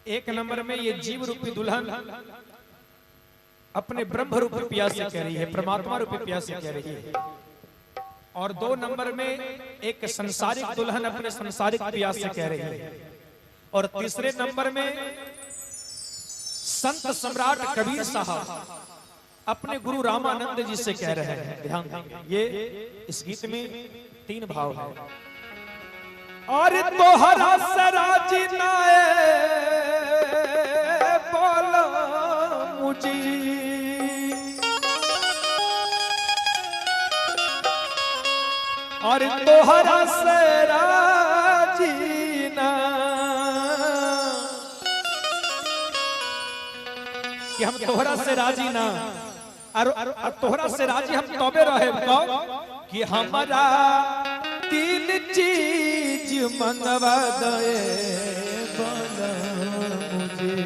एक नंबर में ये जीव रूपी दुल्हन अपने ब्रह्म रूपी पिया से कह रही है, परमात्मा रूपी पिया से कह रही है। और 2 नंबर में एक संसारिक दुल्हन अपने संसारिक पिया से कह रही है। और तीसरे नंबर में संत सम्राट कबीर साहब अपने गुरु रामानंद जी से कह रहे हैं। ध्यान देंगे, ये इस गीत में 3 भाव है। और तोहरा से राजी नाए बोलो मुझे, और तोहरा से राजी ना कि हम तोहरा से राजी ना, और तोहरा से राजी हम तबे रहे कि हमारा 3 चीज मंगवा दे बोला मुझे,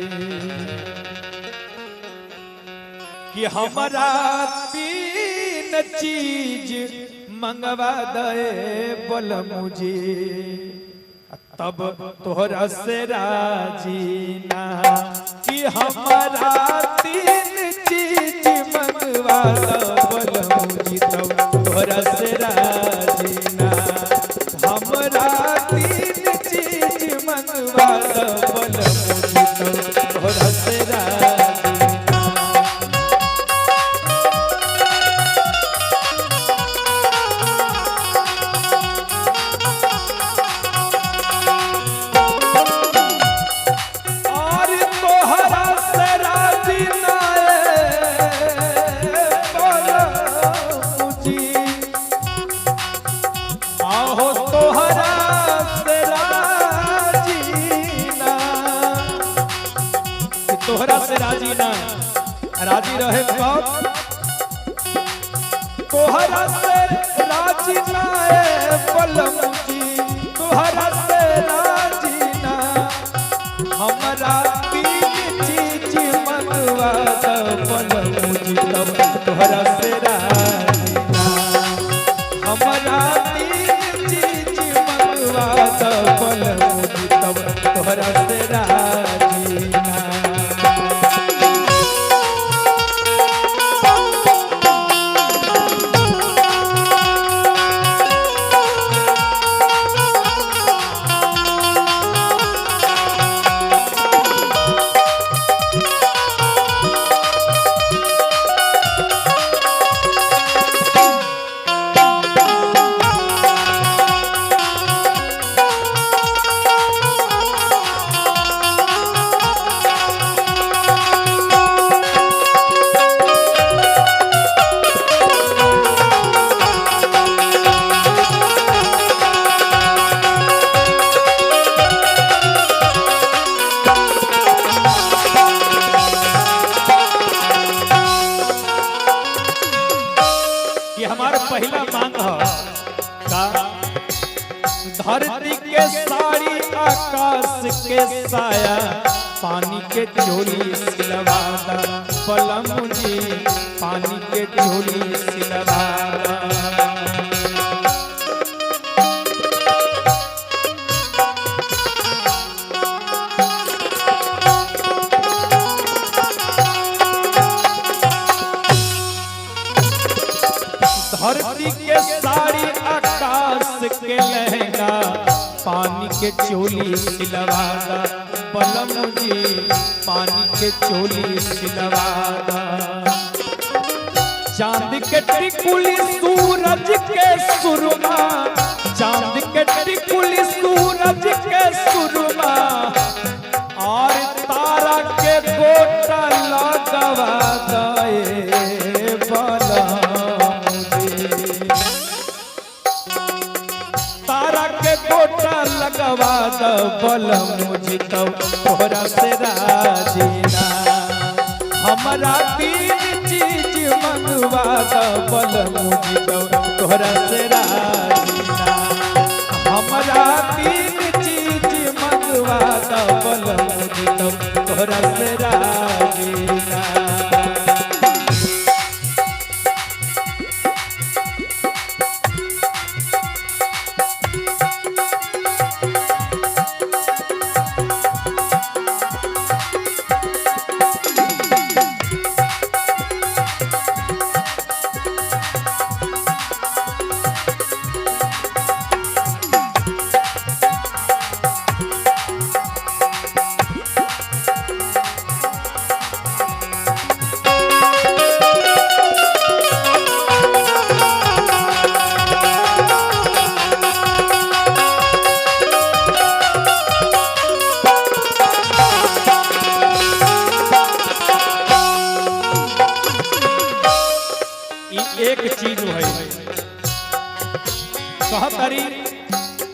कि हमारा 3 चीज मंगवा दे बोला मुझे, तब तोहरा से राजी ना कि हमारा 3 चीज मंगवा दे बोला मुझे, तब तोहरा से राजी ना, हमारा 3 चीज मंगवा दे बोला मुझे, तब तोहरा से राजी। तोहरा से राजी ना, राजी रहे कब? तोहरा से राजी ना बलम जी, तोहरा से राजी ना, हमारा 3 चीज मंगवा दे बलम जी, तब तोहरा से राजी ना, हमारा 3 चीज मंगवा दे बलम जी, तब तोहरा से राजी ना। हमारा पहला मांग है का, धरती के साड़ी आकाश के साया, पानी के झोली सिलवा दा बलम जी, पानी के झोली सिलवा दा। धरती के साड़ी आकाश के लहंगा, पानी के चोली सिलवा दा बलम जी, पानी के चोली सिलवा दा। चांद के टिकुली सूरज के सुरमा, चांद के टिकुली सूरज के सुरमा, और तारा के गोटा लगवा दे बलम, तारा के गोटा लगवा दे बलम मुझे, तब तोहरा से राजी ना, हमारा 3 चीज मंगवा दे बलम मुझे, तब तोहरा से राजी ना, हमारा 3 चीज मंगवा दे बलम मुझे, तब तोहरा से राजी ना।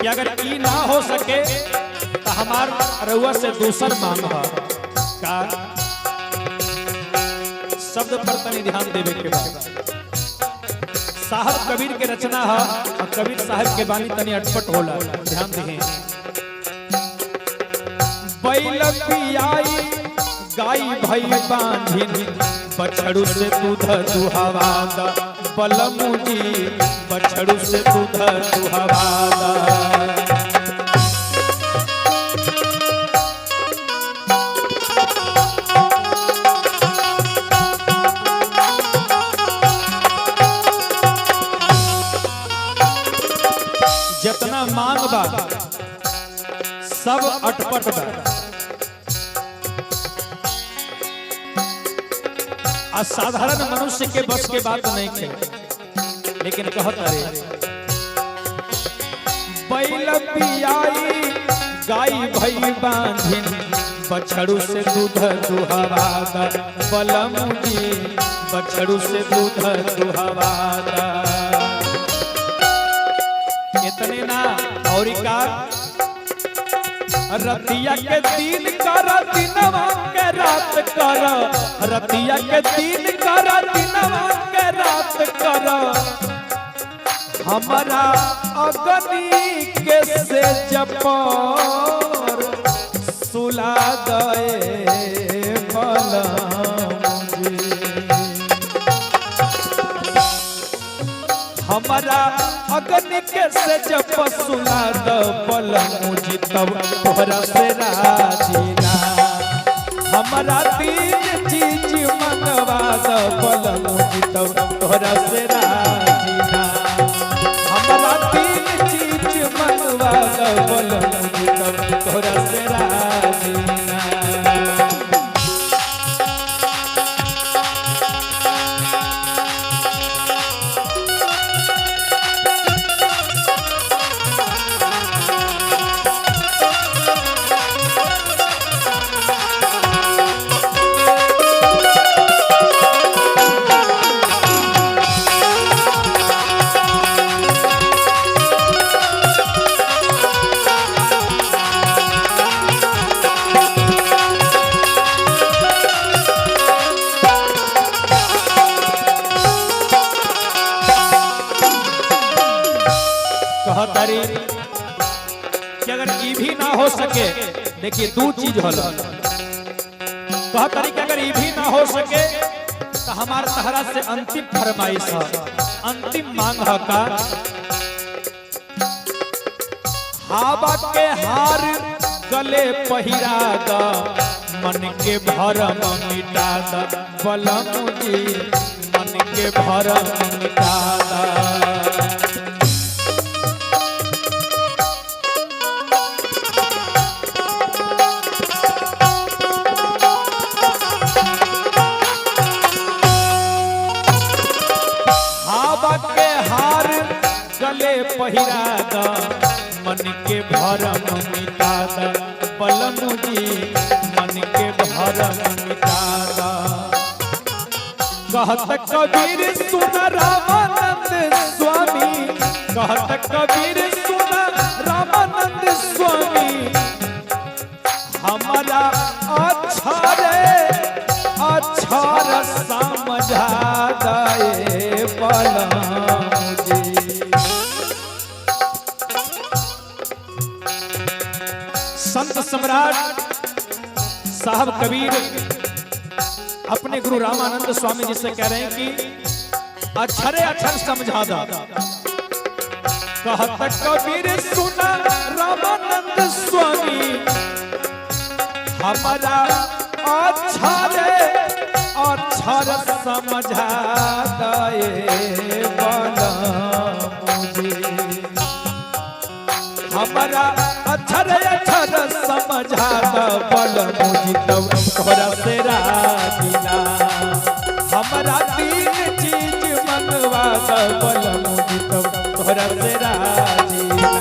कि अगर ई ना हो सके तो हमार रउआ से दूसर मांग है का शब्द पर तनी ध्यान देवे के बाद साहब कबीर के रचना है और कबीर साहब के बानी तनी अटपट होला ध्यान दें। बैल पियाई गाय भई बांधिन बछड़ू से दूध दुहवादा बलमुजी बछड़ू से दूध दुहवादा। जितना मांग बा सब अटपट बा असाधारण मनुष्य के बस के बात नहीं थे, लेकिन कहत अरे बैल पियाई गाय भई बांधिन बछड़ू से दूध दुहवादा बलमुजी बछड़ू से दूध दुहवादा। इतने ना और का रतिया के दिन कर दिनवा के रात कर रतिया के दिन कर दिनवा के रात कर हमारा अग्नि के से जपर सुला गए बलमुजी हमारा अग्नि के से जप सुला द बलमुजी तब तोहरा से राजीना हमारा तीन चीज मंगवा द बलमुजी तब तोहरा से राजीना हमारा तीन चीज मंगवा द बलमुजी तब तोहरा से राजीना। कि अगर ई भी ना हो सके देखिए दो चीज होला कहतरी कि अगर ई भी ना हो सके तो हमार तहरा से अंतिम फरमाइश है अंतिम मांग है का हाबा के हार गले पहिरा द मन के भरम मिटा द बलमुजी मन के भरम मिटा द। गले पहिरा द मन के भरम मिटा द बलमुजी मन के भरम मिटा द। कहत कबीर सुन रामानंद स्वामी कहत कबीर सुन रामानंद स्वामी हमारा अक्षर समझा दे बलमुजी। संत सम्राट साहब कबीर अपने गुरु रामानंद स्वामी जी से कह रहे हैं कि अक्षरे अक्षर समझा दा। कहत कबीर सुना रामानंद स्वामी हमारा अक्षरे अक्षर समझा दे बलमुजी हमारा अक्षर अक्षर समझा द बलमुजी तब तोहरा से राजीना हमारा तीन चीज मंगवा द बलमुजी तब तोहरा से राजीना।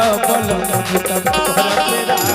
द बलम मुझ तब तोहरा से राजी